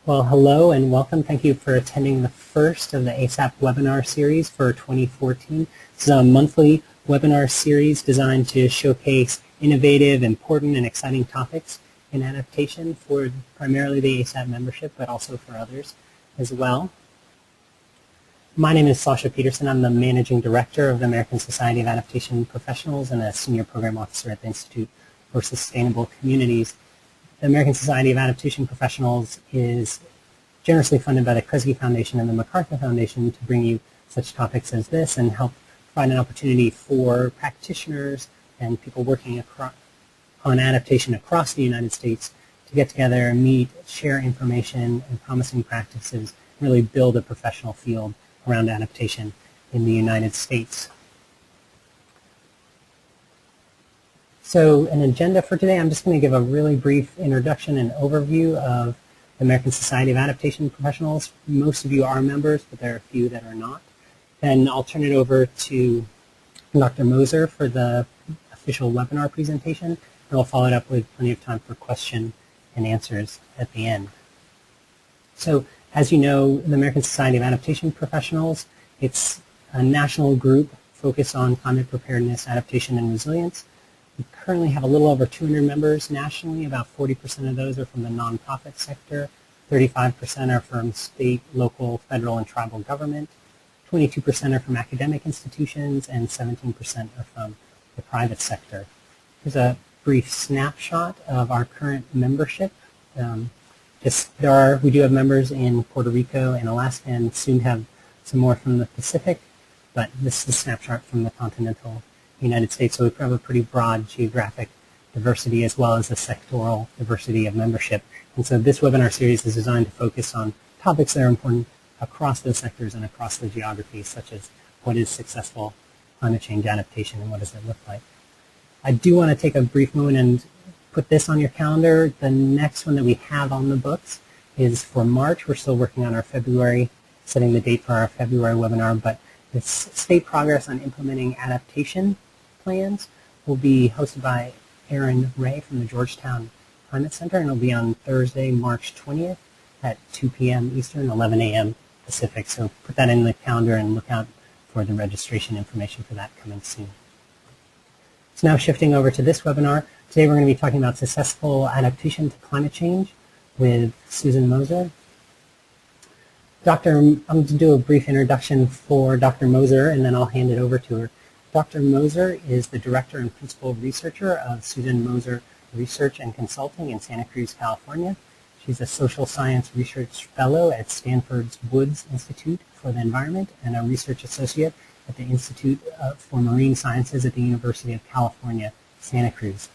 Well, hello and welcome. Thank you for attending the first of the ASAP webinar series for 2014. This is a monthly webinar series designed to showcase innovative, important, and exciting topics in adaptation for primarily the ASAP membership, but also for others as well. My name is Sasha Peterson. I'm the Managing Director of the American Society of Adaptation Professionals and a Senior Program Officer at the Institute for Sustainable Communities. The American Society of Adaptation Professionals is generously funded by the Kresge Foundation and the MacArthur Foundation to bring you such topics as this and help provide an opportunity for practitioners and people working on adaptation across the United States to get together, meet, share information and promising practices, really build a professional field around adaptation in the United States. So an agenda for today, I'm just going to give a really brief introduction and overview of the American Society of Adaptation Professionals. Most of you are members, but there are a few that are not. Then I'll turn it over to Dr. Moser for the official webinar presentation, and we'll follow it up with plenty of time for question and answers at the end. So as you know, the American Society of Adaptation Professionals, it's a national group focused on climate preparedness, adaptation, and resilience. We currently have a little over 200 members nationally. About 40% of those are from the nonprofit sector. 35% are from state, local, federal, and tribal government. 22% are from academic institutions, and 17% are from the private sector. Here's a brief snapshot of our current membership. We do have members in Puerto Rico and Alaska, and soon have some more from the Pacific, but this is a snapshot from the continental United States, so we have a pretty broad geographic diversity as well as a sectoral diversity of membership. And so this webinar series is designed to focus on topics that are important across those sectors and across the geographies, such as what is successful climate change adaptation and what does it look like. I do want to take a brief moment and put this on your calendar. The next one that we have on the books is for March. We're still working on our February, setting the date for our February webinar, but it's State Progress on Implementing Adaptation Plans will be hosted by Aaron Ray from the Georgetown Climate Center, and it'll be on Thursday, March 20th at 2 p.m. Eastern, 11 a.m. Pacific. So put that in the calendar and look out for the registration information for that coming soon. So now shifting over to this webinar. Today we're going to be talking about successful adaptation to climate change with Susan Moser. I'm going to do a brief introduction for Dr. Moser, and then I'll hand it over to her. Dr. Moser is the Director and Principal Researcher of Susan Moser Research and Consulting in Santa Cruz, California. She's a Social Science Research Fellow at Stanford's Woods Institute for the Environment and a Research Associate at the Institute for Marine Sciences at the University of California, Santa Cruz.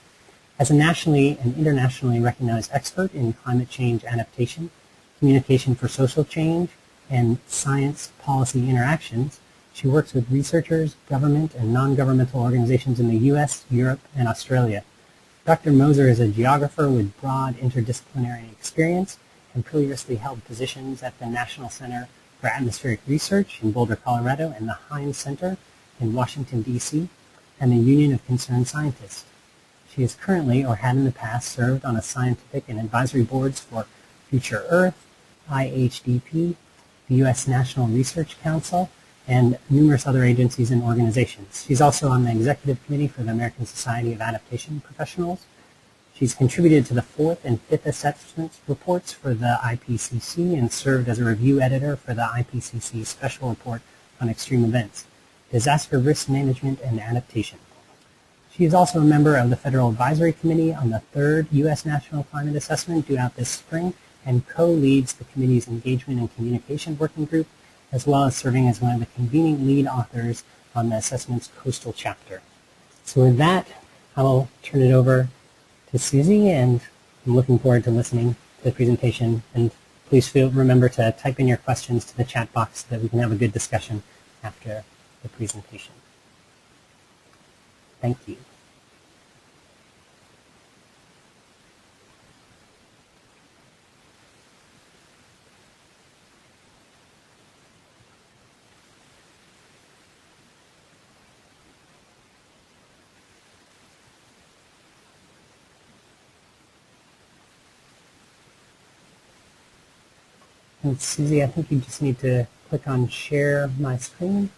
As a nationally and internationally recognized expert in climate change adaptation, communication for social change, and science policy interactions, she works with researchers, government, and non-governmental organizations in the U.S., Europe, and Australia. Dr. Moser is a geographer with broad interdisciplinary experience and previously held positions at the National Center for Atmospheric Research in Boulder, Colorado, and the Heinz Center in Washington, D.C., and the Union of Concerned Scientists. She is currently, or had in the past, served on a scientific and advisory boards for Future Earth, IHDP, the U.S. National Research Council, and numerous other agencies and organizations. She's also on the Executive Committee for the American Society of Adaptation Professionals. She's contributed to the 4th and 5th assessment reports for the IPCC and served as a review editor for the IPCC Special Report on Extreme Events, Disaster Risk Management and Adaptation. She is also a member of the Federal Advisory Committee on the 3rd U.S. National Climate Assessment due out this spring, and co-leads the committee's Engagement and Communication Working Group, as well as serving as one of the convening lead authors on the assessment's coastal chapter. So with that, I will turn it over to Susie, and I'm looking forward to listening to the presentation. And please remember to type in your questions to the chat box so that we can have a good discussion after the presentation. Thank you. And Susie, I think you just need to click on share my screen.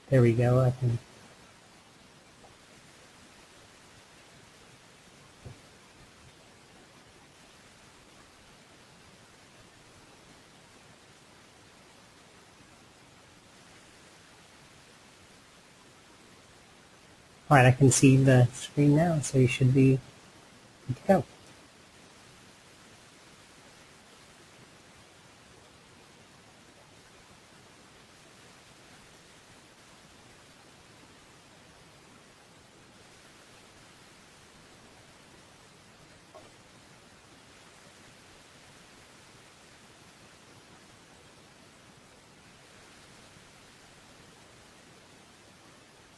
There we go. I can. All right, I can see the screen now, so you should be good to go.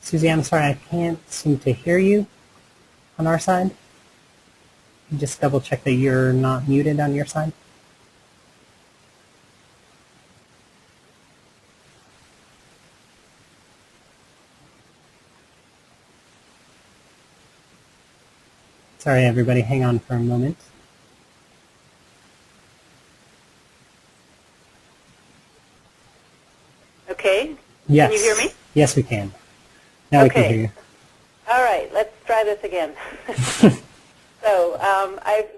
Susie, I'm sorry, I can't seem to hear you on our side. Just double check that you're not muted on your side. Sorry, everybody, hang on for a moment. Okay. Yes. Can you hear me? Yes, we can. Now we can hear you. All right, let's try this again. So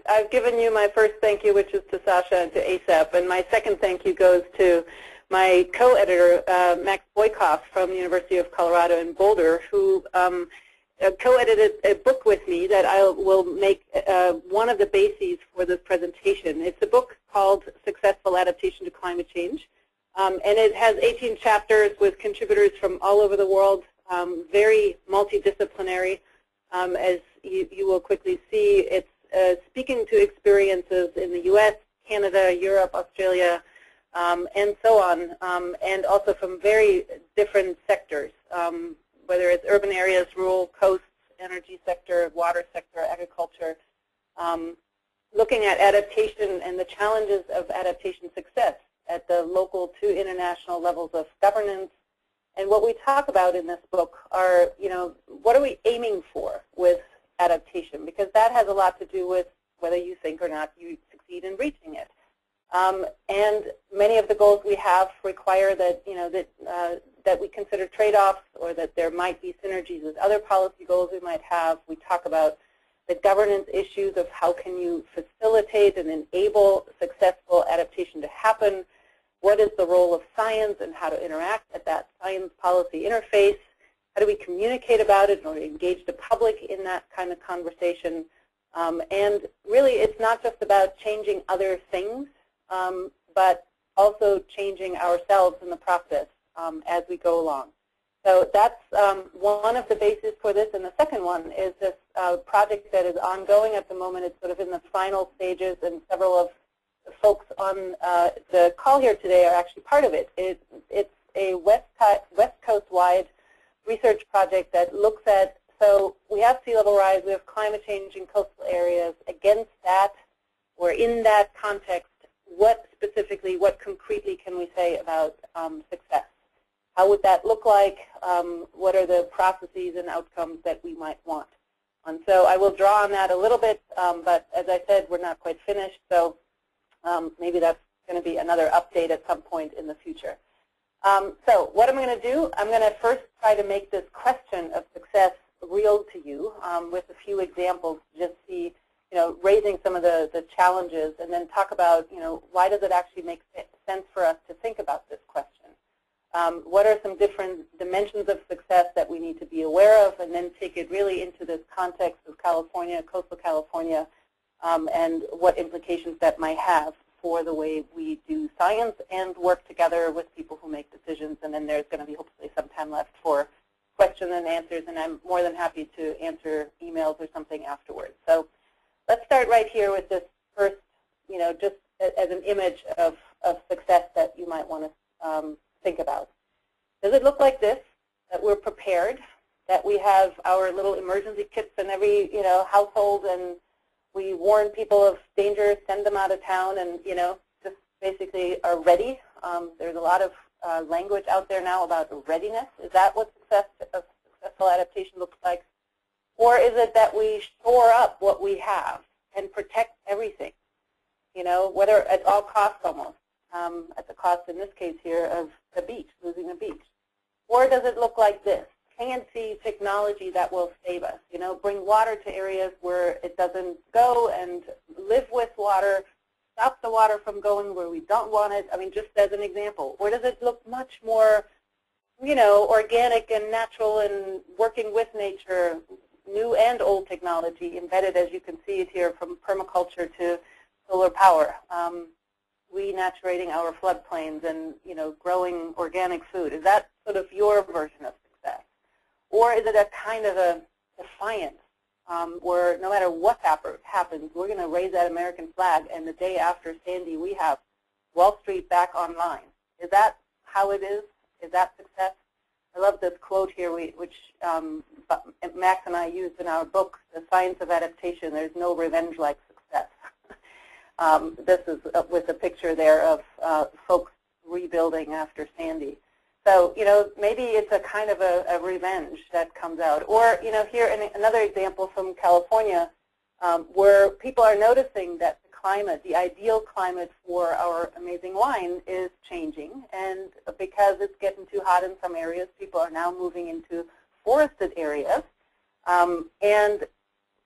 I've given you my first thank you, which is to Sasha and to ASAP, and my second thank you goes to my co-editor, Max Boykoff from the University of Colorado in Boulder, who co-edited a book with me that I will make one of the bases for this presentation. It's a book called Successful Adaptation to Climate Change, and it has 18 chapters with contributors from all over the world, very multidisciplinary. As you will quickly see, it's speaking to experiences in the U.S., Canada, Europe, Australia, and so on, and also from very different sectors, whether it's urban areas, rural, coasts, energy sector, water sector, agriculture, looking at adaptation and the challenges of adaptation success at the local to international levels of governance. And what we talk about in this book are, what are we aiming for with adaptation? Because that has a lot to do with whether you think or not you succeed in reaching it. And many of the goals we have require that, that we consider trade-offs, or that there might be synergies with other policy goals we might have. We talk about the governance issues of how can you facilitate and enable successful adaptation to happen. What is the role of science and how to interact at that science policy interface? How do we communicate about it or engage the public in that kind of conversation? And really, it's not just about changing other things, but also changing ourselves in the process as we go along. So that's one of the bases for this. And the second one is this project that is ongoing at the moment. It's sort of in the final stages, and several of the folks on the call here today are actually part of it. It's a West Coast-wide research project that looks at, so we have sea level rise, we have climate change in coastal areas. Against that, or in that context, what specifically, what concretely can we say about success? How would that look like? What are the processes and outcomes that we might want? And so I will draw on that a little bit, but as I said, we're not quite finished, so maybe that's going to be another update at some point in the future. So what I'm going to do, I'm going to first try to make this question of success real to you with a few examples, just see, raising some of the challenges, and then talk about, why does it actually make sense for us to think about this question? What are some different dimensions of success that we need to be aware of, and then take it really into this context of California, coastal California, and what implications that might have for the way we do science and work together with people who make decisions. And then there's going to be hopefully some time left for questions and answers, and I'm more than happy to answer emails or something afterwards. So let's start right here with this first, just as an image of success that you might want to think about. Does it look like this, that we're prepared, that we have our little emergency kits in every household, and we warn people of danger, send them out of town, and just basically are ready? There's a lot of language out there now about readiness. Is that what successful adaptation looks like? Or is it that we shore up what we have and protect everything, you know, whether at all costs almost, at the cost in this case here of the beach, losing the beach? Or does it look like this? Fancy technology that will save us, you know, bring water to areas where it doesn't go and live with water, stop the water from going where we don't want it. I mean, just as an example. Or does it look much more, you know, organic and natural and working with nature, new and old technology embedded, as you can see it here, from permaculture to solar power, renaturating our floodplains and, you know, growing organic food? Is that sort of your version of success? Or is it a kind of a defiance where no matter what happens, we're going to raise that American flag, and the day after Sandy, we have Wall Street back online? Is that how it is? Is that success? I love this quote here, which Max and I used in our book, The Science of Adaptation. There's no revenge like success. This is with a picture there of folks rebuilding after Sandy. So, you know, maybe it's a kind of a revenge that comes out. Or, you know, here another example from California where people are noticing that the climate, the ideal climate for our amazing wine is changing. And because it's getting too hot in some areas, people are now moving into forested areas and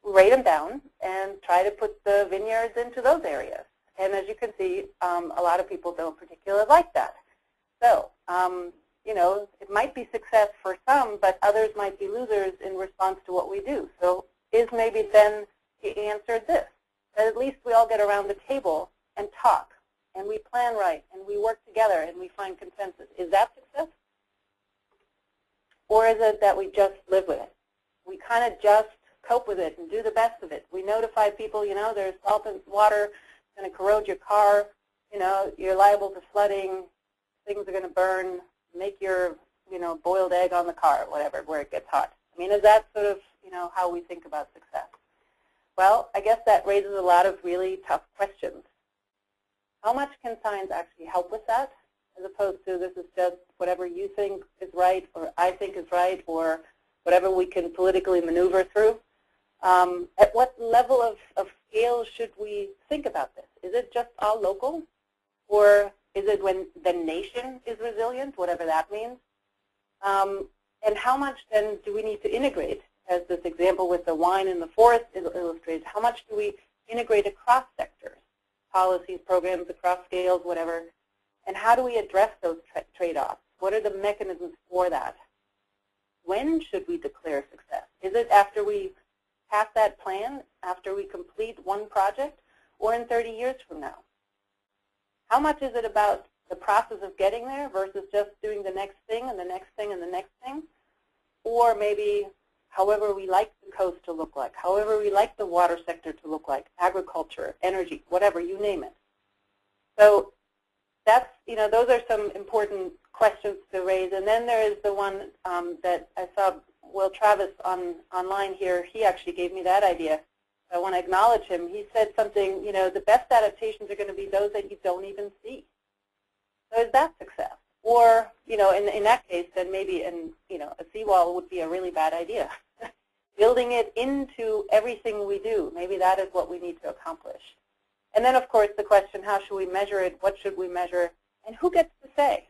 rate them down and try to put the vineyards into those areas. And as you can see, a lot of people don't particularly like that. So, you know, it might be success for some, but others might be losers in response to what we do. So is maybe then the answer this, that at least we all get around the table and talk, and we plan right, and we work together, and we find consensus. Is that success? Or is it that we just live with it? We kind of just cope with it and do the best of it. We notify people, you know, there's salt and water going to corrode your car, you know, you're liable to flooding, things are going to burn, make your, you know, boiled egg on the car, whatever, where it gets hot. I mean, is that sort of, you know, how we think about success? Well, I guess that raises a lot of really tough questions. How much can science actually help with that, as opposed to this is just whatever you think is right or I think is right or whatever we can politically maneuver through? At what level of scale should we think about this? Is it just all local? Or is it when the nation is resilient, whatever that means? And how much then do we need to integrate? As this example with the wine in the forest illustrates, how much do we integrate across sectors, policies, programs, across scales, whatever? And how do we address those trade-offs? What are the mechanisms for that? When should we declare success? Is it after we pass that plan, after we complete one project, or in 30 years from now? How much is it about the process of getting there versus just doing the next thing and the next thing and the next thing? Or maybe however we like the coast to look like, however we like the water sector to look like, agriculture, energy, whatever, you name it. So that's, you know, those are some important questions to raise. And then there is the one that I saw Will Travis online here. He actually gave me that idea. I want to acknowledge him. He said something, you know, the best adaptations are going to be those that you don't even see. So is that success? Or, you know, in that case, then maybe you know, a seawall would be a really bad idea. Building it into everything we do, maybe that is what we need to accomplish. And then, of course, the question, how should we measure it? What should we measure? And who gets to say?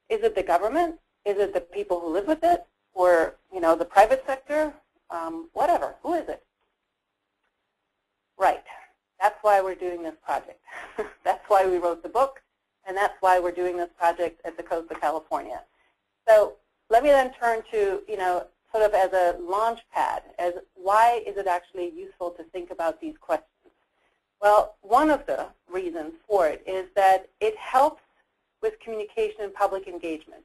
Is it the government? Is it the people who live with it? Or, you know, the private sector? Whatever. Who is it? Right. That's why we're doing this project. That's why we wrote the book, and that's why we're doing this project at the coast of California. So let me then turn to, you know, sort of as a launch pad, as why is it actually useful to think about these questions? Well, one of the reasons for it is that it helps with communication and public engagement.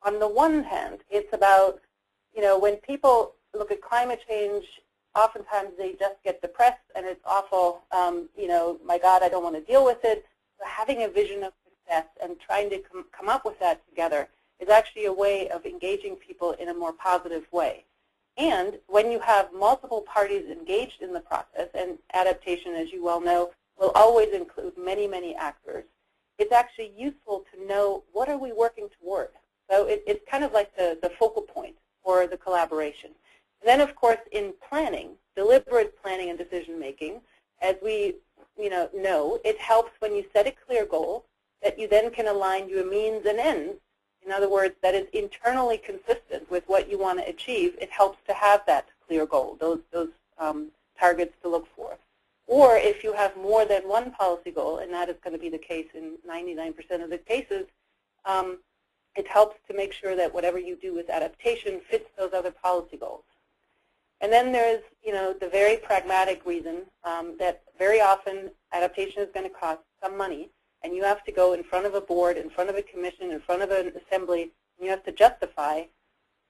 On the one hand, it's about, you know, when people look at climate change, oftentimes they just get depressed and it's awful, you know, my God, I don't want to deal with it. So having a vision of success and trying to come up with that together is actually a way of engaging people in a more positive way. And when you have multiple parties engaged in the process, and adaptation, as you well know, will always include many, many actors, it's actually useful to know what are we working toward. So it's kind of like the focal point for the collaboration. And then, of course, in planning, deliberate planning and decision making, as we know, it helps when you set a clear goal that you then can align your means and ends. In other words, that is internally consistent with what you want to achieve. It helps to have that clear goal, those targets to look for. Or if you have more than one policy goal, and that is going to be the case in 99% of the cases, it helps to make sure that whatever you do with adaptation fits those other policy goals. And then there's, the very pragmatic reason that very often adaptation is going to cost some money, and you have to go in front of a board, in front of a commission, in front of an assembly, and you have to justify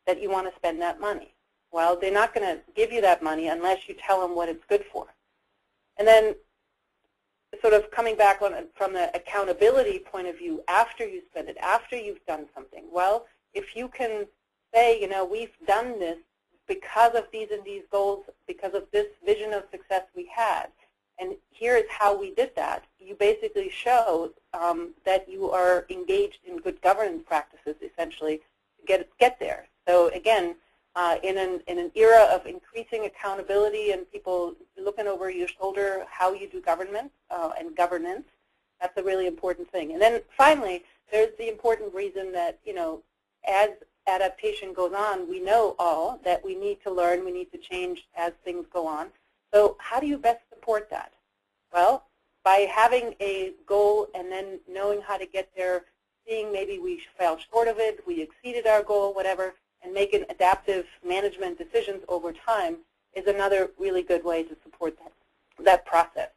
that you want to spend that money. Well, they're not going to give you that money unless you tell them what it's good for. And then sort of coming back from the accountability point of view after you spend it, after you've done something. Well, if you can say, we've done this because of these and these goals, because of this vision of success we had, and here is how we did that, you basically show that you are engaged in good governance practices, essentially, to get there. So again, in an era of increasing accountability and people looking over your shoulder how you do government and governance, that's a really important thing. And then finally, there's the important reason that, as adaptation goes on, we know all that we need to learn, we need to change as things go on. So how do you best support that? Well, by having a goal and then knowing how to get there, seeing maybe we fell short of it, we exceeded our goal, whatever, and making adaptive management decisions over time is another really good way to support that process.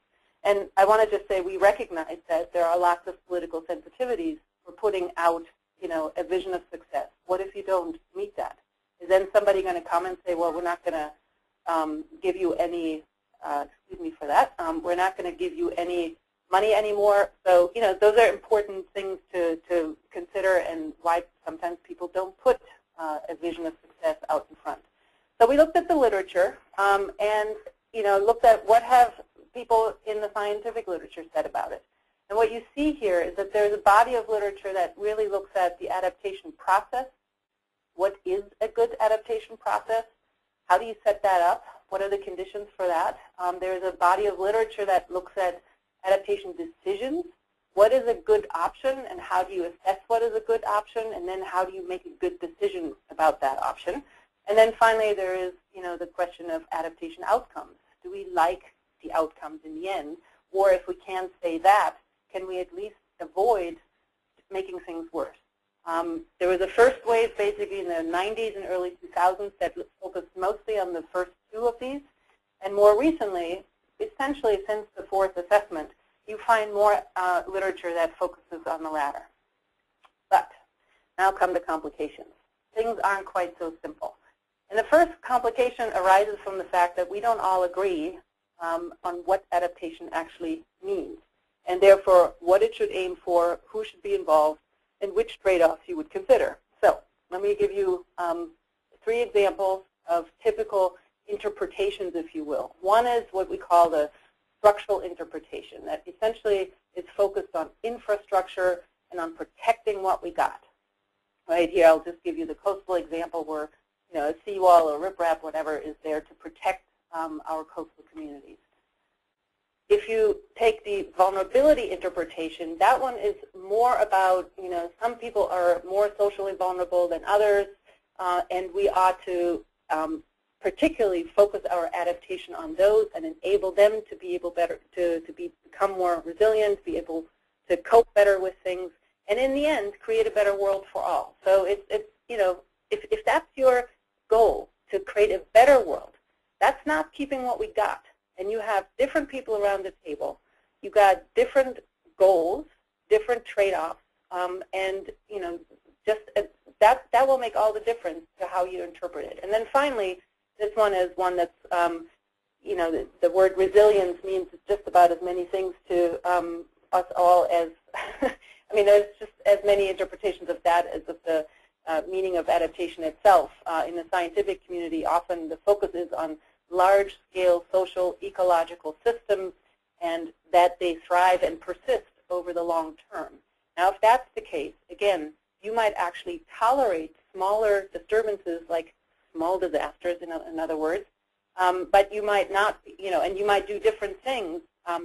And I want to just say we recognize that there are lots of political sensitivities for putting out, a vision of success. What if you don't meet that? Is then somebody going to come and say, well, we're not going to give you any, excuse me for that, we're not going to give you any money anymore? So, those are important things to consider and why sometimes people don't put a vision of success out in front. So we looked at the literature and looked at what have people in the scientific literature said about it. And what you see here is that there's a body of literature that really looks at the adaptation process. What is a good adaptation process? How do you set that up? What are the conditions for that? There's a body of literature that looks at adaptation decisions. What is a good option, and how do you assess what is a good option, and then how do you make a good decision about that option? And then finally, there is, the question of adaptation outcomes. Do we like the outcomes in the end? Or if we can't say that, can we at least avoid making things worse? There was a first wave basically in the 90s and early 2000s that focused mostly on the first two of these. And more recently, essentially since the fourth assessment, you find more literature that focuses on the latter. But now come the complications. Things aren't quite so simple. And the first complication arises from the fact that we don't all agree on what adaptation actually means, and therefore what it should aim for, who should be involved, and which trade-offs you would consider. So let me give you 3 examples of typical interpretations, if you will. One is what we call the structural interpretation, that essentially is focused on infrastructure and on protecting what we got. Right here, I'll just give you the coastal example where a seawall or riprap, whatever, is there to protect our coastal communities. If you take the vulnerability interpretation, that one is more about, some people are more socially vulnerable than others, and we ought to particularly focus our adaptation on those and enable them to be able to become more resilient, be able to cope better with things, and in the end, create a better world for all. So if that's your goal, to create a better world, that's not keeping what we got. And you have different people around the table. You got different goals, different trade-offs, and just that will make all the difference to how you interpret it. And then finally, this one is one that's, the word resilience means just about as many things to us all as, there's just as many interpretations of that as of the meaning of adaptation itself. In the scientific community, often the focus is on large-scale social ecological systems and that they thrive and persist over the long term. Now, if that's the case, again, you might actually tolerate smaller disturbances like small disasters, in other words. But you might not, and you might do different things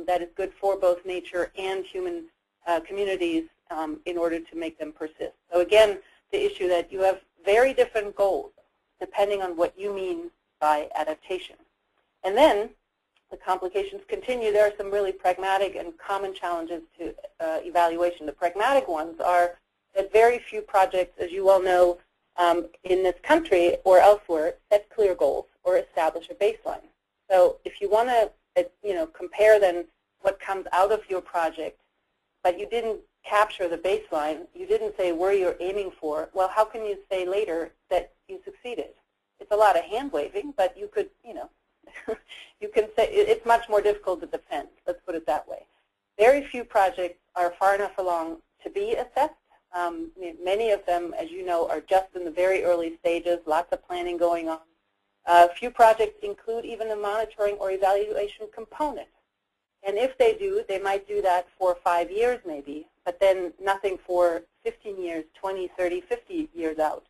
that is good for both nature and human communities in order to make them persist. So again, the issue that you have very different goals depending on what you mean by adaptation. And then the complications continue. There are some really pragmatic and common challenges to evaluation. The pragmatic ones are that very few projects, as you all know, in this country or elsewhere, set clear goals or establish a baseline. So if you want to, compare then what comes out of your project, but you didn't capture the baseline, you didn't say where you're aiming for, well, how can you say later that you succeeded? It's a lot of hand waving, but you could, you can say it's much more difficult to defend. Let's put it that way. Very few projects are far enough along to be assessed. Many of them, as you know, are just in the very early stages, lots of planning going on. Few projects include even a monitoring or evaluation component. And if they do, they might do that for 5 years maybe, but then nothing for 15 years, 20, 30, 50 years out.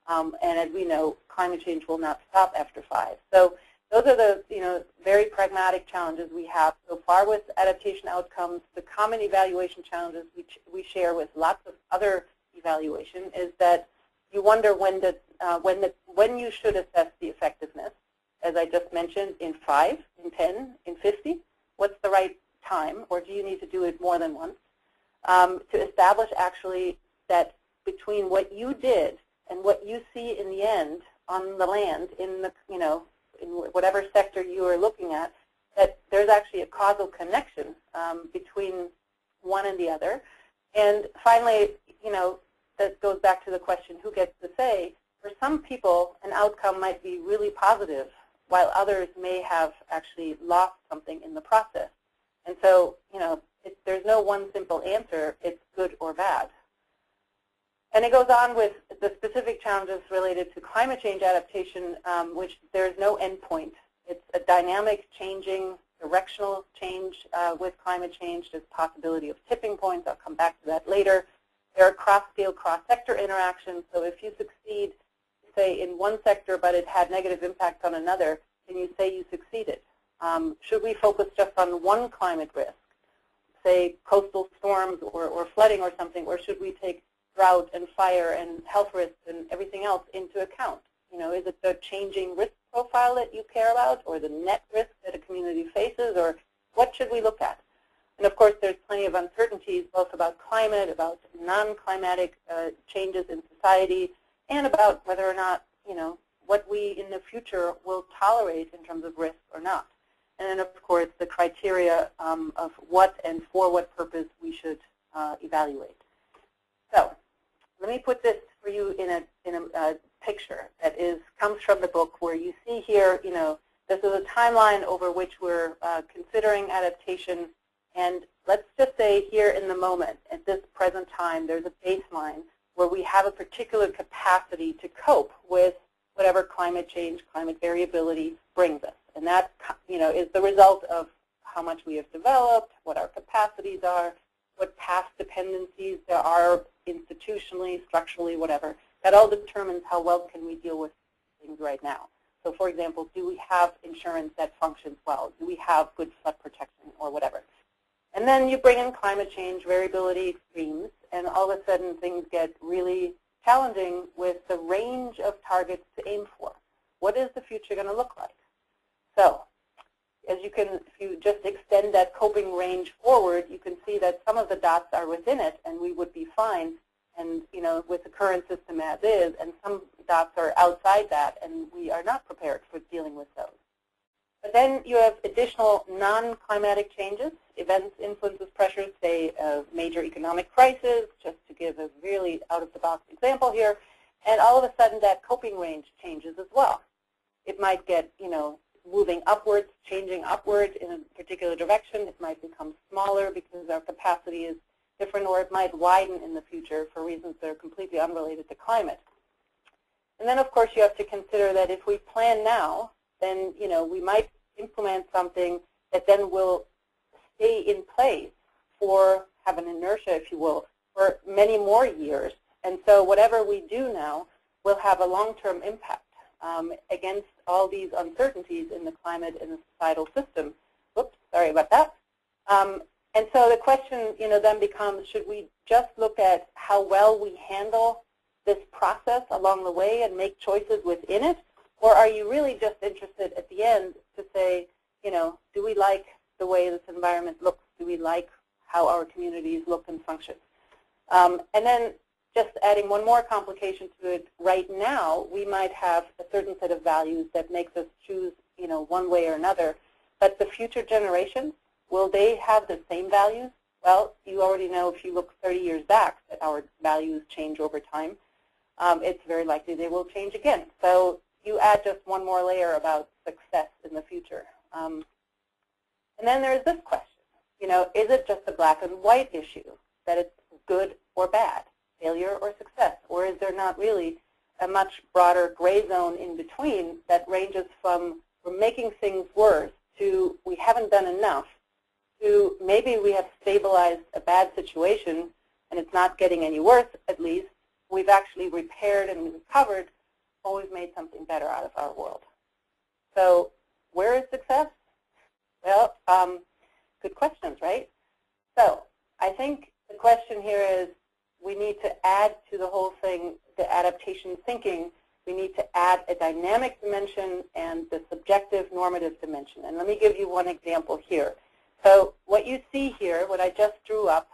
And as we know, climate change will not stop after 5. So those are the very pragmatic challenges we have so far with adaptation outcomes. The common evaluation challenges we share with lots of other evaluation is that you wonder when you should assess the effectiveness, as I just mentioned, in 5, in 10, in 50. What's the right time, or do you need to do it more than once? To establish actually that between what you did and what you see in the end on the land, in the in whatever sector you are looking at, that there's actually a causal connection between one and the other. And finally, that goes back to the question, who gets to say? For some people, an outcome might be really positive, while others may have actually lost something in the process. And so, there's no one simple answer. It's good or bad. And it goes on with the specific challenges related to climate change adaptation, which there's no endpoint. It's a dynamic, changing, directional change with climate change. There's possibility of tipping points. I'll come back to that later. There are cross-scale, cross-sector interactions. So if you succeed, say, in one sector, but it had negative impact on another, can you say you succeeded? Should we focus just on one climate risk, say coastal storms or flooding or something, or should we take drought and fire and health risks and everything else into account? Is it the changing risk profile that you care about, or the net risk that a community faces, or what should we look at? And of course, there's plenty of uncertainties, both about climate, about non-climatic changes in society, and about whether or not, what we in the future will tolerate in terms of risk or not. And then, of course, the criteria of what and for what purpose we should evaluate. So let me put this for you in a picture that comes from the book, where you see here, this is a timeline over which we're considering adaptation. And let's just say here in the moment, at this present time, there's a baseline where we have a particular capacity to cope with whatever climate change, climate variability brings us. And that, is the result of how much we have developed, what our capacities are, what past dependencies there are institutionally, structurally, whatever. That all determines how well can we deal with things right now. So for example, do we have insurance that functions well? Do we have good flood protection or whatever? And then you bring in climate change, variability, extremes, and all of a sudden things get really challenging with the range of targets to aim for. What is the future going to look like? So as if you just extend that coping range forward, you can see that some of the dots are within it, and we would be fine, and with the current system as is, and some dots are outside that, and we are not prepared for dealing with those. But then you have additional non-climatic changes, events, influences, pressures, say a major economic crisis, just to give a really out-of-the-box example here, and all of a sudden that coping range changes as well. It might get, moving upwards, changing upward in a particular direction. It might become smaller because our capacity is different, or it might widen in the future for reasons that are completely unrelated to climate. And then, of course, you have to consider that if we plan now, then we might implement something that then will stay in place for, have an inertia, if you will, for many more years. And so whatever we do now will have a long-term impact. against all these uncertainties in the climate and the societal system. Whoops, sorry about that. And so the question, then becomes, should we just look at how well we handle this process along the way and make choices within it? Or are you really just interested at the end to say, do we like the way this environment looks? Do we like how our communities look and function? And then just adding one more complication to it, right now we might have a certain set of values that makes us choose one way or another, but the future generations, will they have the same values? Well, you already know if you look 30 years back that our values change over time. It's very likely they will change again. So you add just one more layer about success in the future. And then there's this question, is it just a black and white issue, that it's good or bad, failure or success, or is there not really a much broader gray zone in between that ranges from we're making things worse to we haven't done enough to maybe we have stabilized a bad situation and it's not getting any worse, at least we've actually repaired and recovered, or we've made something better out of our world. So where is success? Well, good questions, right? So I think the question here is we need to add to the whole thing the adaptation thinking. We need to add a dynamic dimension and the subjective normative dimension. And let me give you one example here. So what you see here, what I just drew up,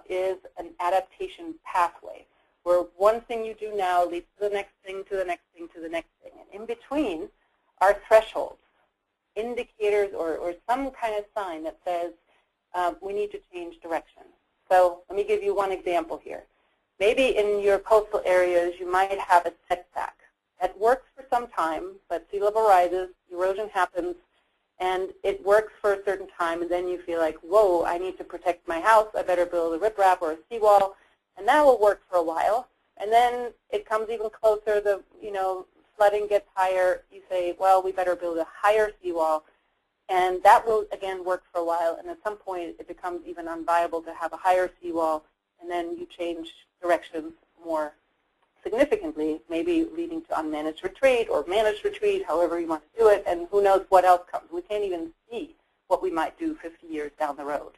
is an adaptation pathway, where one thing you do now leads to the next thing, to the next thing, to the next thing. And in between are thresholds, indicators, or some kind of sign that says we need to change direction. So let me give you one example here. Maybe in your coastal areas you might have a setback. That works for some time, but sea level rises, erosion happens, and it works for a certain time, and then you feel like, whoa, I need to protect my house, I better build a riprap or a seawall, and that will work for a while. And then it comes even closer, the flooding gets higher, you say, well, we better build a higher seawall, and that will again work for a while, and at some point it becomes even unviable to have a higher seawall, and then you change directions more significantly, maybe leading to unmanaged retreat or managed retreat, however you want to do it, and who knows what else comes. We can't even see what we might do 50 years down the road.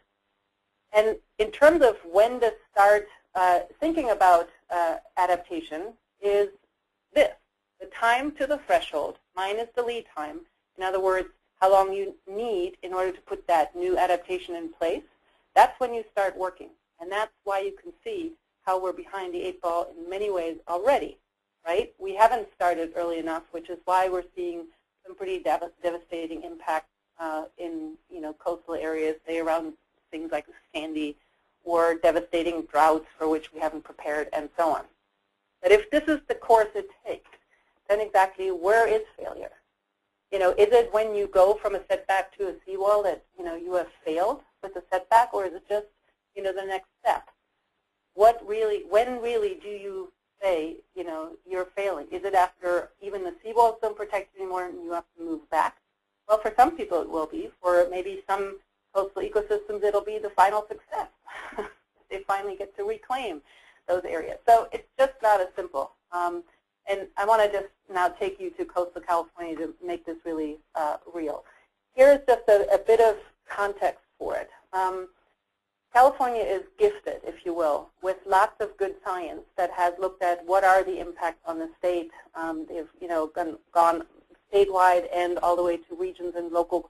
And in terms of when to start thinking about adaptation is this, the time to the threshold minus the lead time. In other words, how long you need in order to put that new adaptation in place. That's when you start working. And that's why you can see how we're behind the 8 ball in many ways already, right? We haven't started early enough, which is why we're seeing some pretty devastating impacts in coastal areas, say around things like Sandy, or devastating droughts for which we haven't prepared, and so on. But if this is the course it takes, then exactly where is failure? Is it when you go from a setback to a seawall that you have failed with the setback, or is it just the next step? When really do you say you're failing? Is it after even the seawalls don't protect you anymore and you have to move back? Well, for some people it will be. For maybe some coastal ecosystems, it'll be the final success. They finally get to reclaim those areas. So it's just not as simple. And I want to just now take you to coastal California to make this really real. Here's just a bit of context for it. California is gifted, if you will, with lots of good science that has looked at what are the impacts on the state. They've gone statewide and all the way to regions and local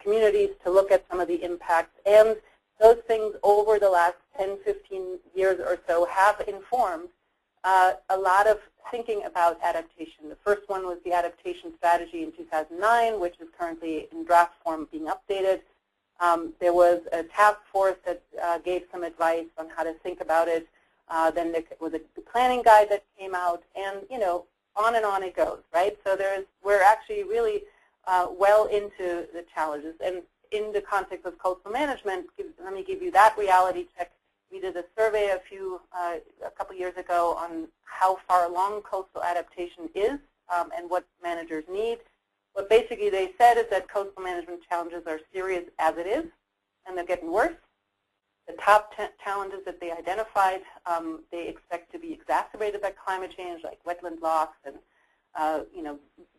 communities to look at some of the impacts. And those things over the last 10, 15 years or so have informed a lot of thinking about adaptation. The first one was the adaptation strategy in 2009, which is currently in draft form being updated. There was a task force that gave some advice on how to think about it. Then there was a planning guide that came out, and on and on it goes, right? So we're actually really well into the challenges. And in the context of coastal management, let me give you that reality check. We did a survey a couple years ago on how far along coastal adaptation is and what managers need. What basically they said is that coastal management challenges are serious as it is, and they're getting worse. The top 10 challenges that they identified, they expect to be exacerbated by climate change, like wetland loss and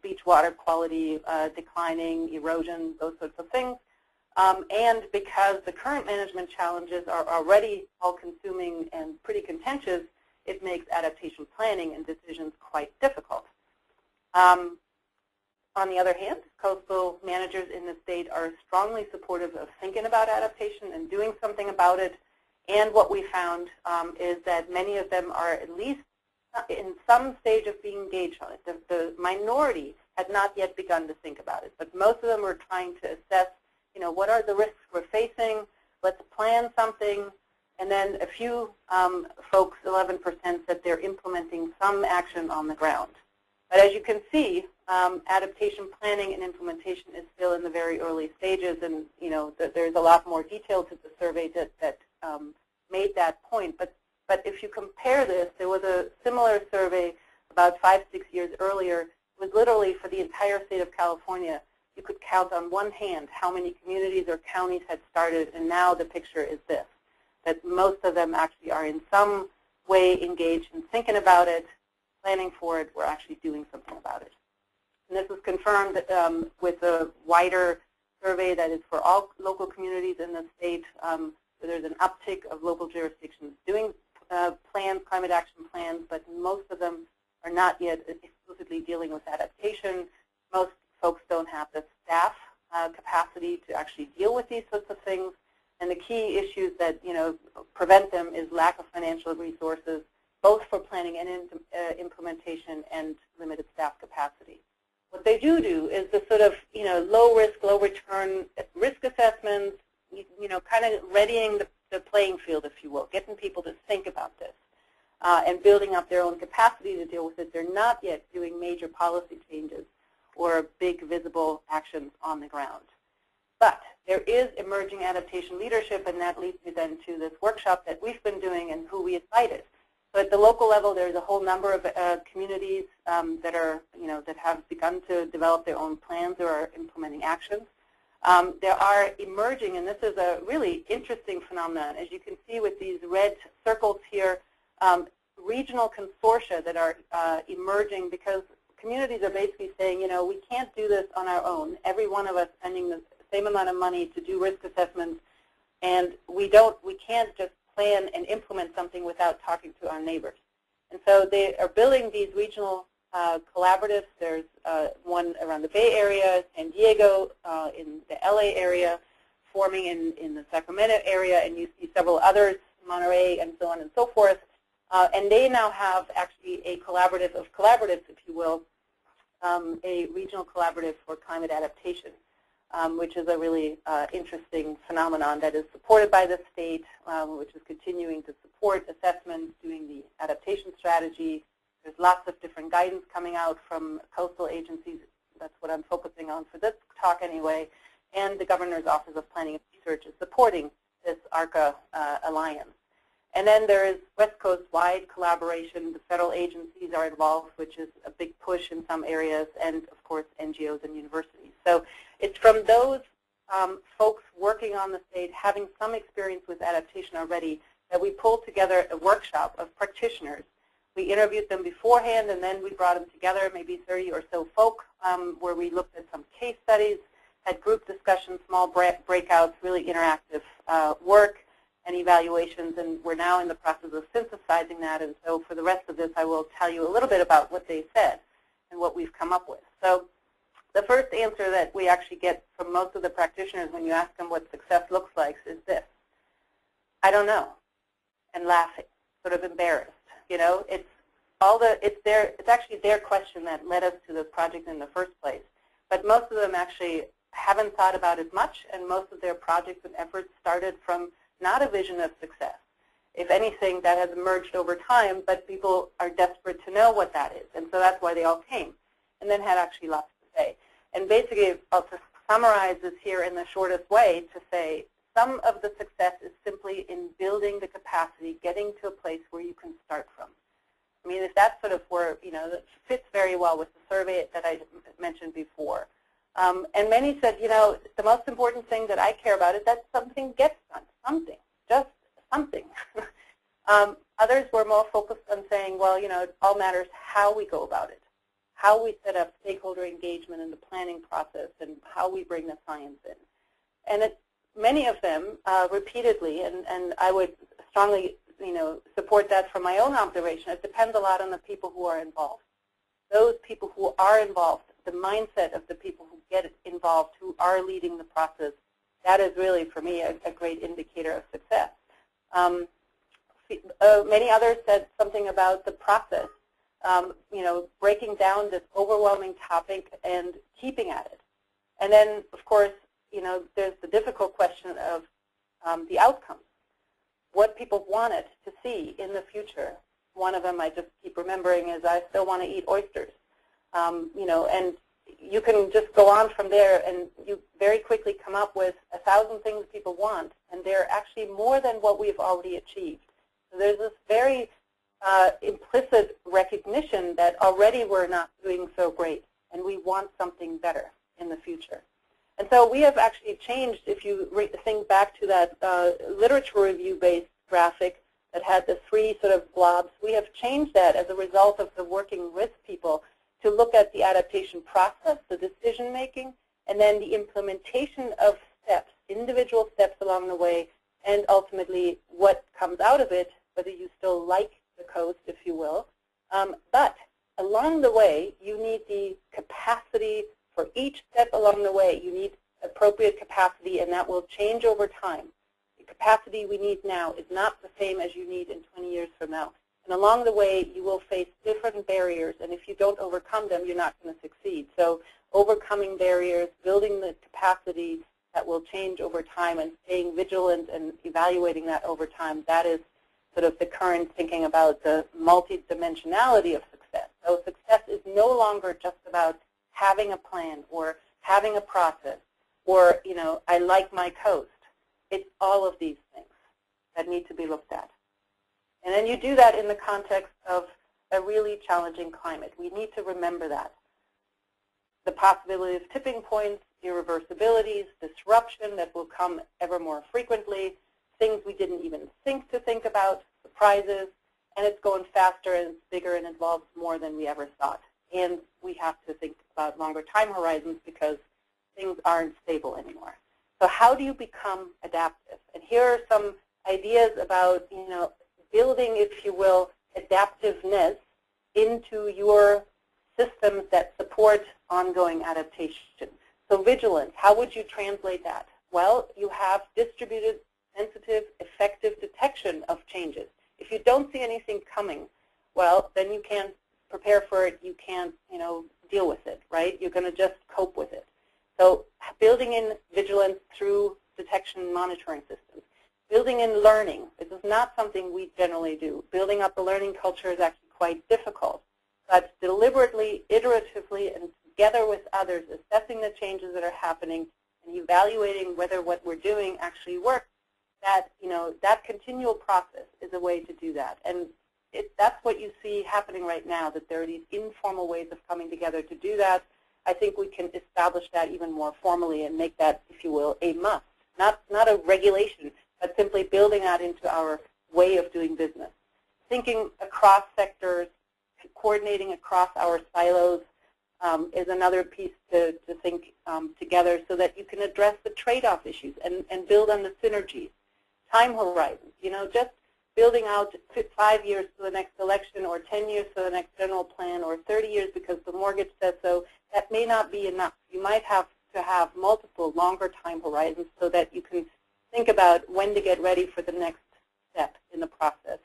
beach water quality declining, erosion, those sorts of things. And because the current management challenges are already all-consuming and pretty contentious, it makes adaptation planning and decisions quite difficult. On the other hand, coastal managers in the state are strongly supportive of thinking about adaptation and doing something about it. And what we found is that many of them are at least in some stage of being engaged on it. The minority had not yet begun to think about it, but most of them were trying to assess, what are the risks we're facing? Let's plan something. And then a few folks, 11%, said they're implementing some action on the ground. But as you can see, adaptation planning and implementation is still in the very early stages, and there's a lot more detail to the survey that made that point. But if you compare this, there was a similar survey about 5-6 years earlier. It was literally for the entire state of California. You could count on one hand how many communities or counties had started, and now the picture is this, that most of them actually are in some way engaged in thinking about it, planning for it, or actually doing something about it. And this is confirmed with a wider survey that is for all local communities in the state. There's an uptick of local jurisdictions doing plans, climate action plans, but most of them are not yet exclusively dealing with adaptation. Most folks don't have the staff capacity to actually deal with these sorts of things. And the key issues that prevent them is lack of financial resources, both for planning and implementation, and limited staff capacity. What they do is the sort of low risk, low return risk assessments, kind of readying the playing field, if you will, getting people to think about this and building up their own capacity to deal with it. They're not yet doing major policy changes or big visible actions on the ground. But there is emerging adaptation leadership, and that leads me then to this workshop that we've been doing and who we invited. So at the local level, there's a whole number of communities that are, that have begun to develop their own plans or are implementing actions. There are emerging, and this is a really interesting phenomenon, as you can see with these red circles here, regional consortia that are emerging because communities are basically saying, we can't do this on our own. Every one of us spending the same amount of money to do risk assessments, and we can't just plan and implement something without talking to our neighbors. And so they are building these regional collaboratives. There's one around the Bay Area, San Diego, in the LA area, forming in the Sacramento area, and you see several others, Monterey, and so on and so forth. And they now have actually a collaborative of collaboratives, if you will, a regional collaborative for climate adaptation, which is a really interesting phenomenon that is supported by the state, which is continuing to support assessments, doing the adaptation strategy. There's lots of different guidance coming out from coastal agencies. That's what I'm focusing on for this talk anyway. And the Governor's Office of Planning and Research is supporting this ARCA alliance. And then there is West Coast-wide collaboration. The federal agencies are involved, which is a big push in some areas, and of course NGOs and universities. So it's from those folks working on the state, having some experience with adaptation already, that we pulled together a workshop of practitioners. We interviewed them beforehand, and then we brought them together, maybe 30 or so folk, where we looked at some case studies, had group discussions, small breakouts, really interactive work and evaluations, and we're now in the process of synthesizing that. And so for the rest of this, I will tell you a little bit about what they said and what we've come up with. So the first answer that we actually get from most of the practitioners when you ask them what success looks like is this: I don't know, and laughing, sort of embarrassed. It's actually their question that led us to this project in the first place. But most of them actually haven't thought about it much, and most of their projects and efforts started from not a vision of success. If anything, that has emerged over time, but people are desperate to know what that is, and so that's why they all came, and then had actually lots to say. And basically, I'll just summarize this here in the shortest way to say some of the success is simply in building the capacity, getting to a place where you can start from. I mean, if that's sort of where, that fits very well with the survey that I mentioned before. And many said, the most important thing that I care about is that something gets done, something, just something. Others were more focused on saying, well, it all matters how we go about it, how we set up stakeholder engagement in the planning process, and how we bring the science in. And many of them repeatedly, and I would strongly support that from my own observation, it depends a lot on the people who are involved. Those people who are involved, the mindset of the people who get involved, who are leading the process, that is really, for me, a great indicator of success. Many others said something about the process, breaking down this overwhelming topic and keeping at it. And then, of course, there's the difficult question of the outcomes, what people wanted to see in the future. One of them I just keep remembering is I still want to eat oysters. And you can just go on from there, and you very quickly come up with 1,000 things people want, and they're actually more than what we've already achieved. So there's this very implicit recognition that already we're not doing so great, and we want something better in the future. And so we have actually changed, if you think back to that literature review-based graphic that had the 3 sort of blobs, we have changed that as a result of the working with people to look at the adaptation process, the decision-making, and then the implementation of steps, individual steps along the way, and ultimately what comes out of it, whether you still like the coast, if you will. But along the way, you need the capacity for each step along the way. You need appropriate capacity, and that will change over time. The capacity we need now is not the same as you need in 20 years from now. And along the way, you will face different barriers, and if you don't overcome them, you're not going to succeed. So overcoming barriers, building the capacity that will change over time, and staying vigilant and evaluating that over time, that is sort of the current thinking about the multidimensionality of success. So success is no longer just about having a plan or having a process or, I like my coast. It's all of these things that need to be looked at. And then you do that in the context of a really challenging climate. We need to remember that. The possibility of tipping points, irreversibilities, disruption that will come ever more frequently, things we didn't even think about, surprises, and it's going faster and it's bigger and involves more than we ever thought. And we have to think about longer time horizons because things aren't stable anymore. So how do you become adaptive? And here are some ideas about, building, if you will, adaptiveness into your systems that support ongoing adaptation. So vigilance, how would you translate that? Well, you have distributed, sensitive, effective detection of changes. If you don't see anything coming, well, then you can't prepare for it, you can't, deal with it, right? You're going to just cope with it. So building in vigilance through detection and monitoring systems. Building in learning. This is not something we generally do. Building up a learning culture is actually quite difficult. But deliberately, iteratively, and together with others, assessing the changes that are happening and evaluating whether what we're doing actually works, that, that continual process is a way to do that. And that's what you see happening right now, that there are these informal ways of coming together to do that. I think we can establish that even more formally and make that, if you will, a must. Not a regulation, but simply building that into our way of doing business. Thinking across sectors, coordinating across our silos is another piece to think together so that you can address the trade-off issues and build on the synergies. Time horizons, just building out 5 years to the next election or 10 years to the next general plan or 30 years because the mortgage says so, that may not be enough. You might have to have multiple longer time horizons so that you can think about when to get ready for the next step in the process.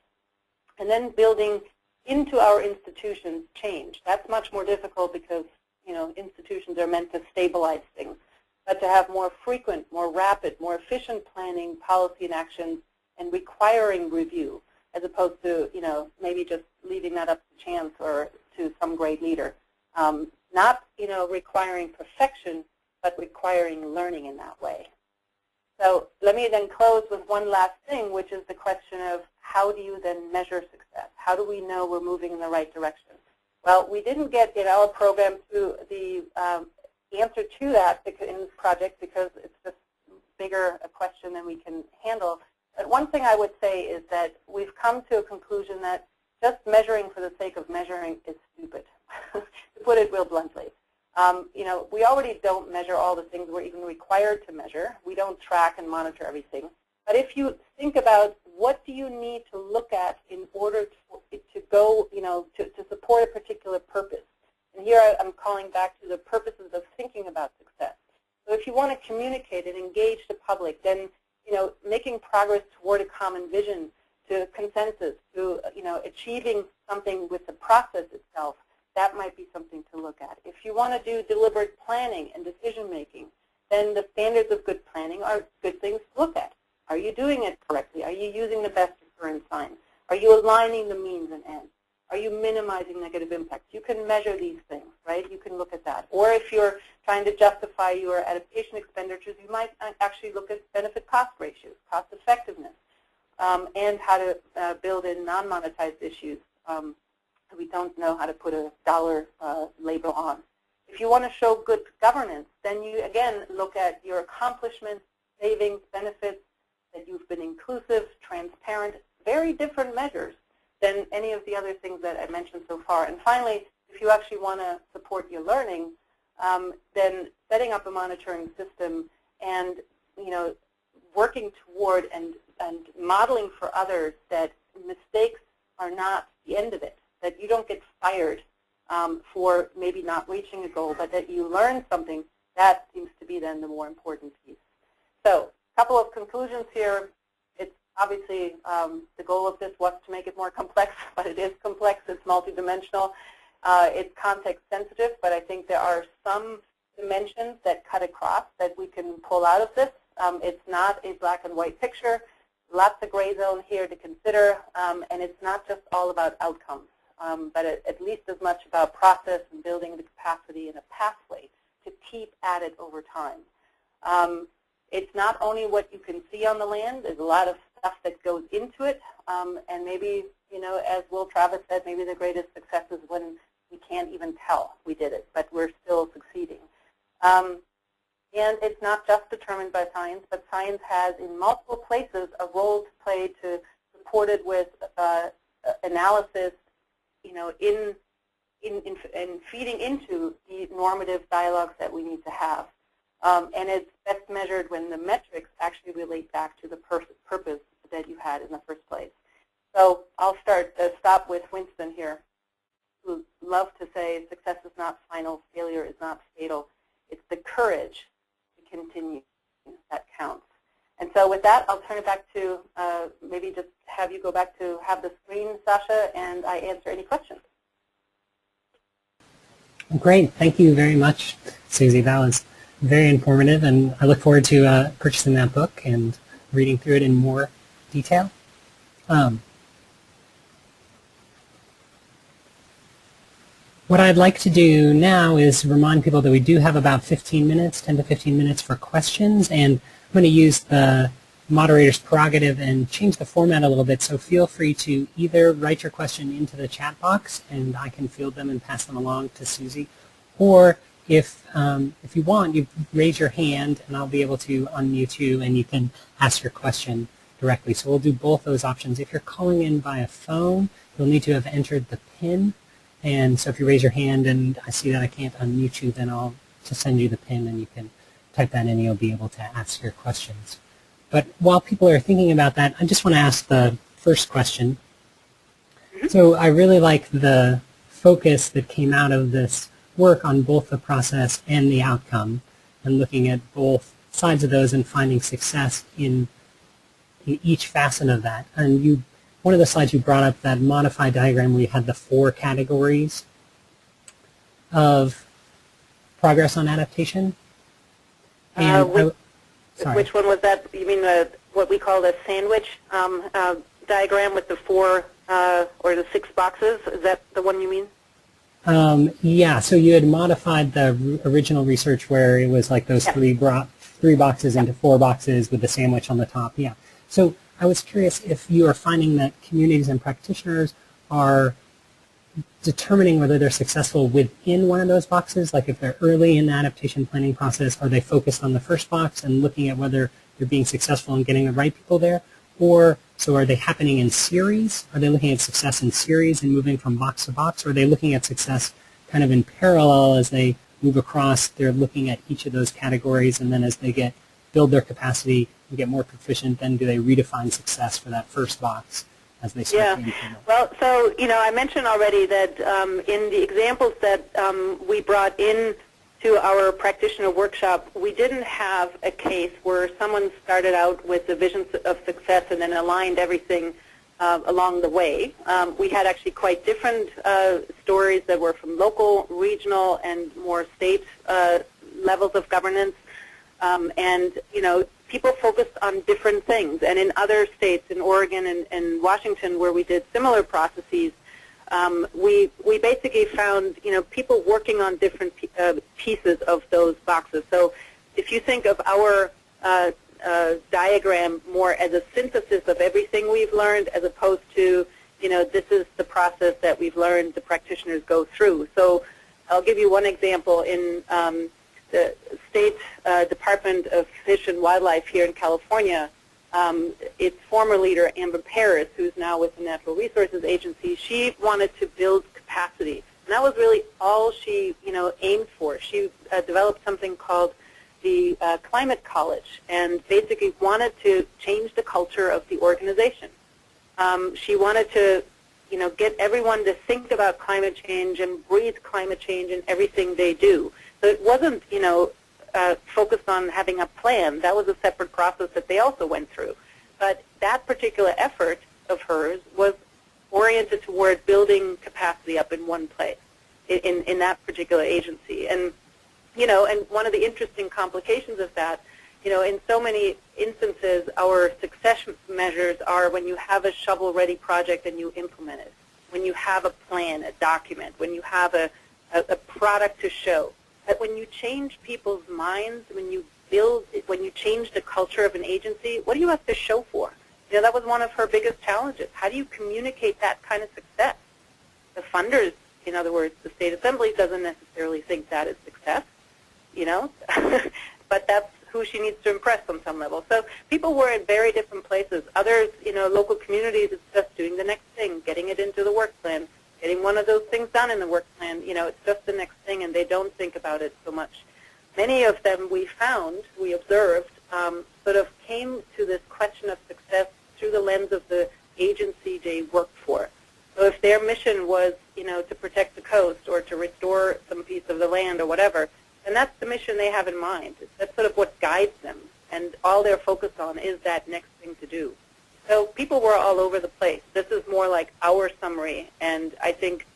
And then building into our institutions change. That's much more difficult because, institutions are meant to stabilize things. But to have more frequent, more rapid, more efficient planning, policy and actions, and requiring review, as opposed to, maybe just leaving that up to chance or to some great leader. Not, requiring perfection, but requiring learning in that way. So let me then close with one last thing, which is the question of how do you then measure success? How do we know we're moving in the right direction? Well, we didn't get in our program to the answer to that in this project because it's just bigger a question than we can handle. But one thing I would say is that we've come to a conclusion that just measuring for the sake of measuring is stupid. to put it real bluntly. We already don't measure all the things we're even required to measure. We don't track and monitor everything. But if you think about what do you need to look at in order to go, to support a particular purpose. And here I'm calling back to the purposes of thinking about success. So if you want to communicate and engage the public, then making progress toward a common vision, to consensus, to achieving something with the process itself, that might be something to look at. If you want to do deliberate planning and decision making, then the standards of good planning are good things to look at. Are you doing it correctly? Are you using the best occurrence sign? Are you aligning the means and ends? Are you minimizing negative impacts? You can measure these things, right? You can look at that. Or if you're trying to justify your adaptation expenditures, you might actually look at benefit-cost ratios, cost effectiveness, and how to build in non-monetized issues we don't know how to put a dollar label on. If you want to show good governance, then you, again, look at your accomplishments, savings, benefits, that you've been inclusive, transparent, very different measures than any of the other things that I mentioned so far. And finally, if you actually want to support your learning, then setting up a monitoring system and working toward and modeling for others that mistakes are not the end of it, that you don't get fired for maybe not reaching a goal, but that you learn something, that seems to be then the more important piece. So a couple of conclusions here. It's obviously the goal of this was to make it more complex, but it is complex. It's multidimensional. It's context sensitive, but I think there are some dimensions that cut across that we can pull out of this. It's not a black and white picture. Lots of gray zone here to consider, and it's not just all about outcomes, but at least as much about process and building the capacity and a pathway to keep at it over time. It's not only what you can see on the land. There's a lot of stuff that goes into it, and maybe, as Will Travis said, maybe the greatest success is when we can't even tell we did it, but we're still succeeding. And it's not just determined by science, but science has, in multiple places, a role to play to support it with analysis, in feeding into the normative dialogues that we need to have. And it's best measured when the metrics actually relate back to the purpose that you had in the first place. So I'll stop with Winston here, who loves to say success is not final, failure is not fatal. It's the courage to continue that counts. And so with that, I'll turn it back to maybe just have you go back to have the screen, Sasha, and I answer any questions. Great. Thank you very much, Susie. That was very informative, and I look forward to purchasing that book and reading through it in more detail. What I'd like to do now is remind people that we do have about 15 minutes, 10 to 15 minutes for questions, and I'm going to use the moderator's prerogative and change the format a little bit, so feel free to either write your question into the chat box and I can field them and pass them along to Susie, or if you want, you raise your hand and I'll be able to unmute you and you can ask your question directly. So we'll do both those options. If you're calling in via phone, you'll need to have entered the PIN. And so if you raise your hand and I see that I can't unmute you, then I'll just send you the PIN and you can type that in and you'll be able to ask your questions. But while people are thinking about that, I just want to ask the first question. So I really like the focus that came out of this work on both the process and the outcome, and looking at both sides of those and finding success in each facet of that. And one of the slides you brought up, that modified diagram where you had the 4 categories of progress on adaptation. And which one was that? You mean what we call the sandwich diagram with the 4 or the 6 boxes? Is that the one you mean? Yeah, so you had modified the original research where it was like those 3 boxes into 4 boxes with the sandwich on the top. Yeah. So I was curious if you are finding that communities and practitioners are determining whether they're successful within one of those boxes, like if they're early in the adaptation planning process, are they focused on the first box and looking at whether they're being successful in getting the right people there? Or so are they happening in series? Are they looking at success in series and moving from box to box? Or are they looking at success kind of in parallel as they move across, they're looking at each of those categories, and then as they build their capacity and get more proficient, then do they redefine success for that first box as they start to implement? Well, so, I mentioned already that in the examples that we brought in to our practitioner workshop, we didn't have a case where someone started out with the vision of success and then aligned everything along the way. We had actually quite different stories that were from local, regional, and more state levels of governance. And, people focused on different things. And in other states, in Oregon and Washington, where we did similar processes, we basically found, people working on different pieces of those boxes. So if you think of our diagram more as a synthesis of everything we've learned, as opposed to, this is the process that we've learned the practitioners go through. So I'll give you one example. In the State Department of Fish and Wildlife here in California, its former leader, Amber Paris, who's now with the Natural Resources Agency, she wanted to build capacity. And that was really all she, aimed for. She developed something called the Climate College, and basically wanted to change the culture of the organization. She wanted to, get everyone to think about climate change and breathe climate change in everything they do. So it wasn't, focused on having a plan. That was a separate process that they also went through. But that particular effort of hers was oriented toward building capacity up in one place, in that particular agency. And, and one of the interesting complications of that, in so many instances, our success measures are when you have a shovel-ready project and you implement it, when you have a plan, a document, when you have a product to show. That when you change people's minds, when you change the culture of an agency, what do you have to show for? That was one of her biggest challenges. How do you communicate that kind of success? The funders, in other words, the state assembly doesn't necessarily think that is success, but that's who she needs to impress on some level. So people were in very different places. Others, local communities, it's just doing the next thing, getting it into the work plan, getting one of those things done in the work plan. It's just the next thing, and they don't think about it so much. Many of them we observed, sort of came to this question of success through the lens of the agency they worked for. So if their mission was, to protect the coast or to restore some piece of the land or whatever, then that's the mission they have in mind. That's sort of what guides them, and all they're focused on is that next thing to do. So people were all over the place. This is more like our summary, and I think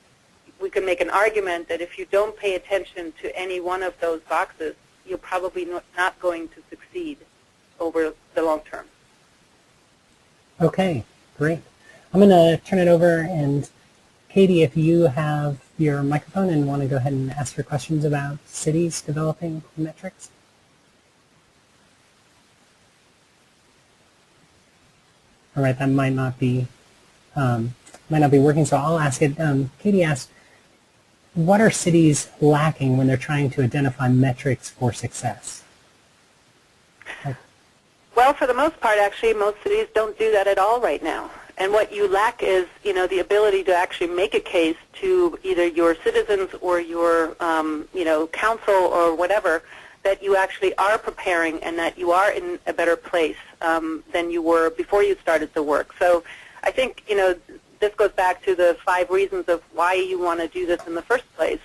we can make an argument that if you don't pay attention to any one of those boxes, you're probably not going to succeed over the long term. Okay, great. I'm going to turn it over, and Katie, if you have your microphone and want to go ahead and ask your questions about cities developing metrics. All right, that might not be working, so I'll ask it. Katie asked, what are cities lacking when they're trying to identify metrics for success? Well, for the most part, actually, most cities don't do that at all right now. And what you lack is, the ability to actually make a case to either your citizens or your, council or whatever, that you actually are preparing and that you are in a better place than you were before you started the work. So I think, this goes back to the 5 reasons of why you want to do this in the first place,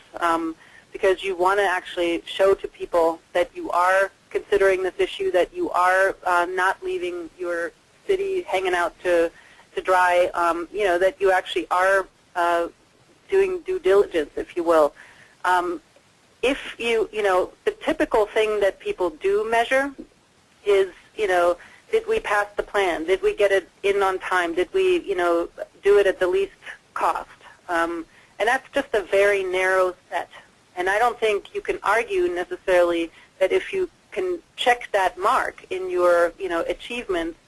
because you want to actually show to people that you are considering this issue, that you are not leaving your city hanging out to dry, that you actually are doing due diligence, if you will. If the typical thing that people do measure is, did we pass the plan? Did we get it in on time? Did we, do it at the least cost? And that's just a very narrow set. And I don't think you can argue necessarily that if you can check that mark in your, achievements,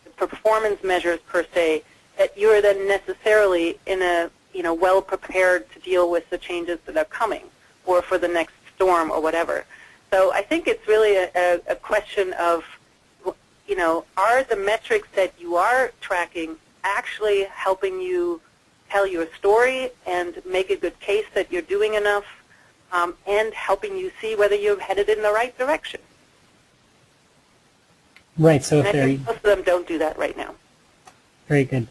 the performance measures per se, that you're then necessarily in a, well prepared to deal with the changes that are coming, or for the next storm or whatever. So I think it's really a question of, are the metrics that you are tracking actually helping you tell your story and make a good case that you're doing enough, and helping you see whether you're headed in the right direction. Right. So and I think most of them don't do that right now. Very good.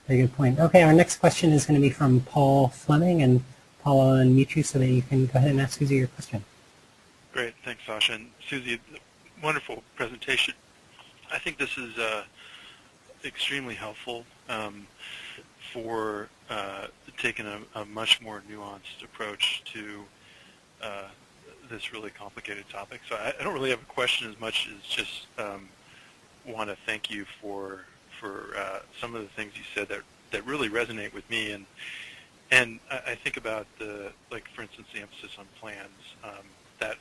Very good point. Okay, our next question is going to be from Paul Fleming, and Paul, I'll unmute you so that you can go ahead and ask Susie your question. Great. Thanks, Sasha. And Susie, wonderful presentation. I think this is extremely helpful for taking a much more nuanced approach to this really complicated topic. So I don't really have a question as much as just want to thank you for some of the things you said that really resonate with me. And I think about like for instance, the emphasis on plans. That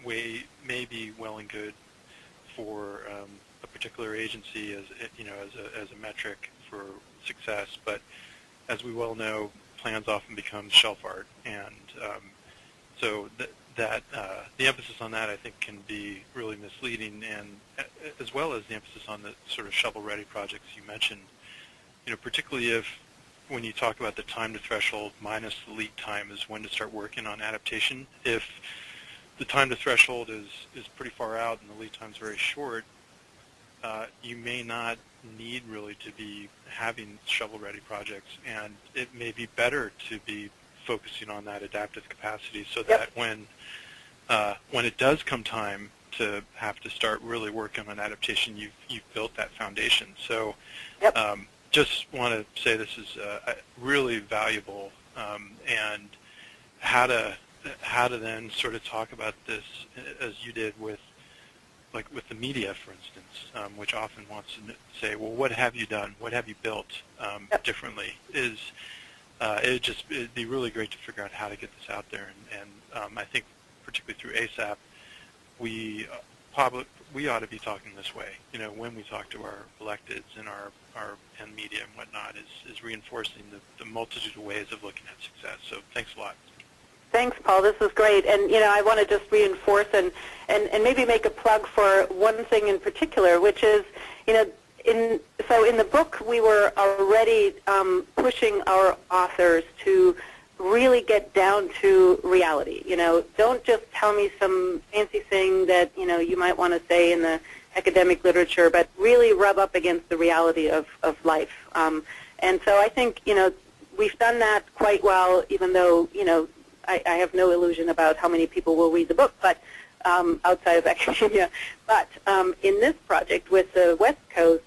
may be well and good for a particular agency as a metric for success, but as we well know, plans often become shelf art, and so the emphasis on that I think can be really misleading, and as well as the emphasis on the sort of shovel-ready projects you mentioned. Particularly if when you talk about the time to threshold minus the lead time is when to start working on adaptation. If the time to threshold is pretty far out and the lead time is very short, you may not need really to be having shovel-ready projects, and it may be better to be focusing on that adaptive capacity so that when it does come time to have to start really working on adaptation, you've built that foundation. So just want to say this is really valuable, and how to then sort of talk about this as you did with the media, for instance, which often wants to say, well, what have you done? What have you built differently? It'd be really great to figure out how to get this out there. And I think particularly through ASAP, we ought to be talking this way. When we talk to our electeds and our media and whatnot, is reinforcing the multitude of ways of looking at success. So thanks a lot. Thanks, Paul. This is great. And, I want to just reinforce and maybe make a plug for one thing in particular, which is, in the book we were already pushing our authors to really get down to reality. Don't just tell me some fancy thing that, you might want to say in the academic literature, but really rub up against the reality of life. And so I think, we've done that quite well, even though, I have no illusion about how many people will read the book, but outside of academia. But in this project with the West Coast,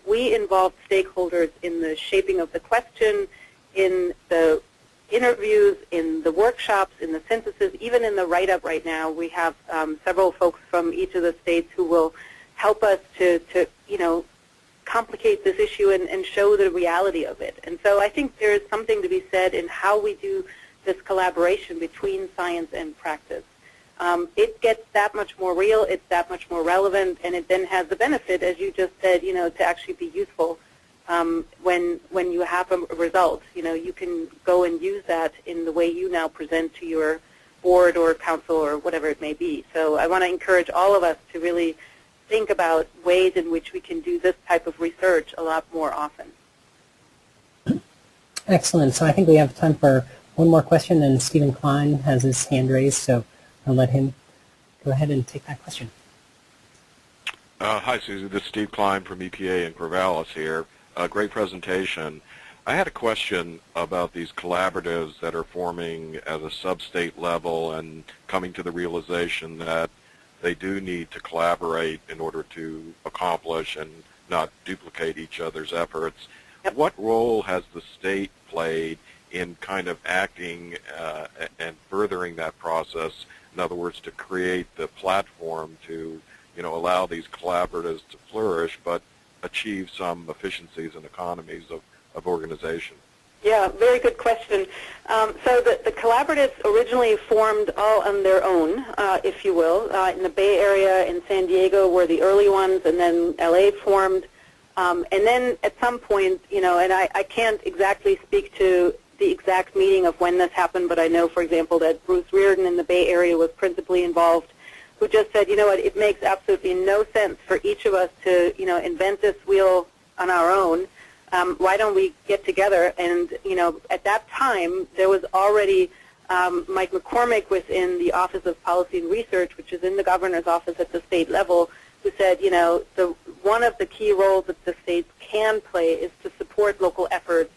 we involved stakeholders in the shaping of the question, in the interviews, in the workshops, in the synthesis, even in the write-up right now. We have several folks from each of the states who will help us to complicate this issue and show the reality of it. And so I think there is something to be said in how we do this collaboration between science and practice. It gets that much more real, it's that much more relevant, and it then has the benefit, as you just said, to actually be useful when you have a result. You can go and use that in the way you now present to your board or council or whatever it may be. So I want to encourage all of us to really think about ways in which we can do this type of research a lot more often. Excellent. So I think we have time for one more question, and Stephen Klein has his hand raised, so I'll let him go ahead and take that question. Hi, Susie. This is Steve Klein from EPA in Corvallis here. Great presentation. I had a question about these collaboratives that are forming at a sub-state level and coming to the realization that they do need to collaborate in order to accomplish and not duplicate each other's efforts. What role has the state played in kind of acting and furthering that process? In other words, to create the platform to, allow these collaboratives to flourish, but achieve some efficiencies and economies of organization. Yeah, very good question. So the collaboratives originally formed all on their own, if you will. In the Bay Area and San Diego were the early ones, and then LA formed. And then at some point, and I can't exactly speak to the exact meeting of when this happened, but I know, for example, that Bruce Reardon in the Bay Area was principally involved, who just said, what, it makes absolutely no sense for each of us to, invent this wheel on our own. why don't we get together? And, you know, at that time, there was already Mike McCormick within the Office of Policy and Research, which is in the governor's office at the state level, who said, you know, one of the key roles that the states can play is to support local efforts.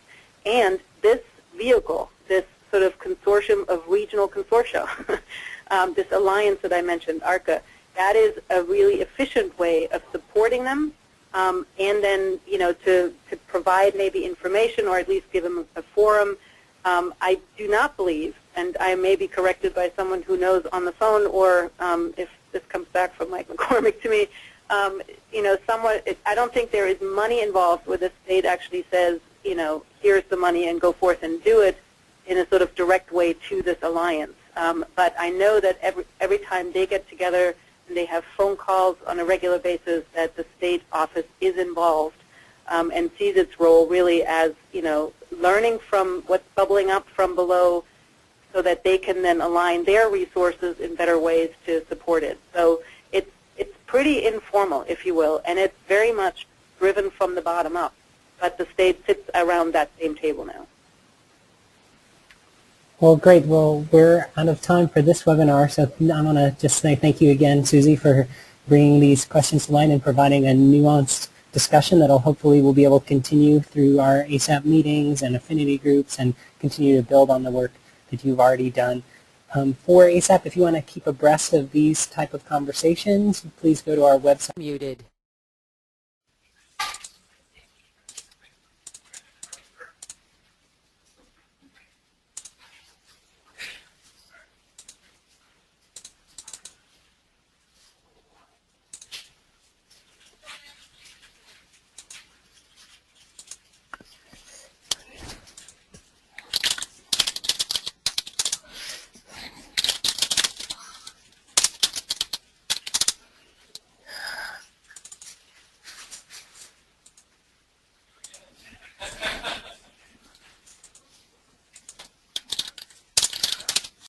And this vehicle, this sort of consortium of regional consortia, this alliance that I mentioned, ARCA, that is a really efficient way of supporting them, and then, you know, to provide maybe information or at least give them a forum. I do not believe, and I may be corrected by someone who knows on the phone, or if this comes back from Mike McCormick to me, you know, I don't think there is money involved where the state actually says, you know, here's the money and go forth and do it in a sort of direct way to this alliance. But I know that every time they get together and they have phone calls on a regular basis, that the state office is involved and sees its role really as, you know, learning from what's bubbling up from below so that they can then align their resources in better ways to support it. So it's pretty informal, if you will, and it's very much driven from the bottom up. But the state sits around that same table now. Well, great. Well, we're out of time for this webinar, so I want to just say thank you again, Susie, for bringing these questions to light and providing a nuanced discussion that hopefully will be able to continue through our ASAP meetings and affinity groups and continue to build on the work that you've already done. For ASAP, if you want to keep abreast of these type of conversations, please go to our website. Muted.